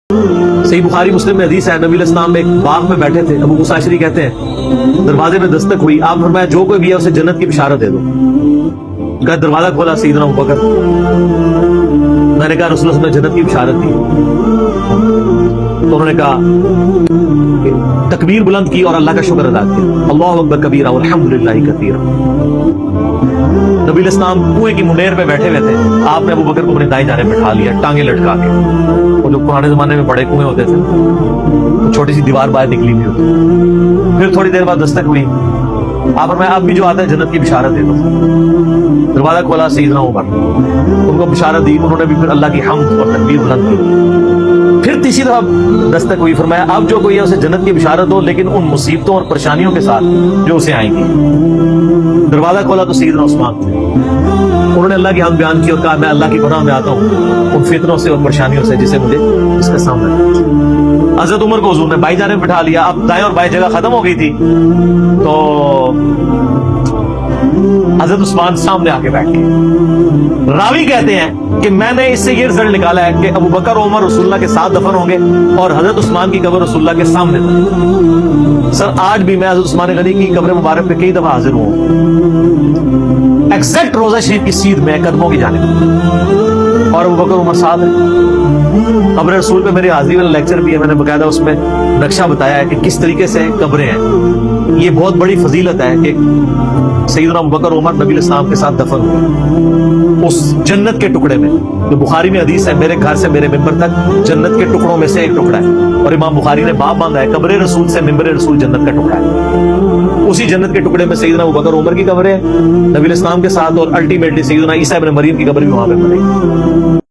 صحیح بخاری مسلم میں حدیث ہے، نبی علیہ السلام ایک باغ میں بیٹھے تھے، ابو موسیٰ اشعری کہتے ہیں دروازے میں دستک ہوئی، آپ فرمایا جو کوئی بھی ہے اسے جنت کی بشارت دے دو۔ کہا دروازہ کھولا سیدنا ابوبکر، میں نے کہا رسول اللہ صلی اللہ علیہ وسلم نے جنت کی بشارت دی، تو انہوں نے کہا تکبیر بلند کی اور اللہ کا شکر ادا کیا، اللہ اکبر کبیرہ والحمدللہ کثیرہ۔ نبی علیہ السلام کنویں کی منیر پہ بیٹھے ہوئے تھے، آپ نے ابوبکر کو اپنے دائیں جانب بٹھا لیا ٹانگیں لٹکا کے، وہ جو پرانے زمانے میں بڑے کنویں ہوتے تھے چھوٹی سی دیوار باہر نکلی ہوئی ہوتی، پھر تھوڑی دیر بعد دستک ہوئی، آپ فرمایا اب بھی جو آتا ہے جنت کی بشارت دے دو۔ دروازہ کھولا سیدنا عمر، ان کو بشارت دی، انہوں نے بھی پھر اللہ کی حمد اور تکبیر بلند کی۔ پھر تیسری دفعہ دستک ہوئی، فرمایا اب جو کوئی ہے اسے جنت کی بشارت دو، لیکن ان مصیبتوں اور پریشانیوں کے ساتھ جو اسے آئیں گی۔ دروازہ کھولا تو سیدنا عثمان تھے، انہوں نے اللہ کی حمد بیان کی اور کہا میں اللہ کی پناہ میں آتا ہوں ان فتنوں سے اور پریشانیوں سے جسے مجھے اس کا سامنا ہے۔ حضرت عمر کو حضور نے بائیں جانب بٹھا لیا، اب دائیں اور بائیں جگہ ختم ہو گئی تھی، تو حضرت عثمان سامنے آ کے بیٹھ گئے۔ راوی کہتے ہیں کہ میں نے اس سے یہ رزلٹ نکالا ہے کہ ابو بکر عمر رسول اللہ کے ساتھ دفن ہوں گے اور حضرت عثمان کی قبر رسول اللہ کے سامنے تھی۔ سر آج بھی میں حضرت عثمان غنی کی قبر مبارک پہ کئی دفعہ حاضر ہوں، ایگزیکٹ روضہ شریف کی سیدھ میں قدموں کی جانب، اور ابو بکر عمر ساتھ ہیں۔ قبر رسول پہ میری حاضری والا لیکچر بھی ہے، میں نے باقاعدہ اس میں نقشہ بتایا ہے کہ کس طریقے سے قبریں ہیں۔ یہ بہت بڑی فضیلت ہے کہ سیدنا ابوبکر عمر نبی علیہ السلام کے ساتھ دفن ہوئے اس جنت کے ٹکڑے میں، جو بخاری میں حدیث ہے میرے گھر سے میرے ممبر تک جنت کے ٹکڑوں میں سے ایک ٹکڑا ہے، اور امام بخاری نے باب باندھا ہے قبر رسول سے ممبر رسول جنت کا ٹکڑا ہے۔ اسی جنت کے ٹکڑے میں سیدنا ابوبکر عمر کی قبر ہے نبی علیہ السلام کے ساتھ، اور الٹیمیٹلی سیدنا عیسیٰ ابن مریم کی قبر بھی وہاں پہ بنے گی۔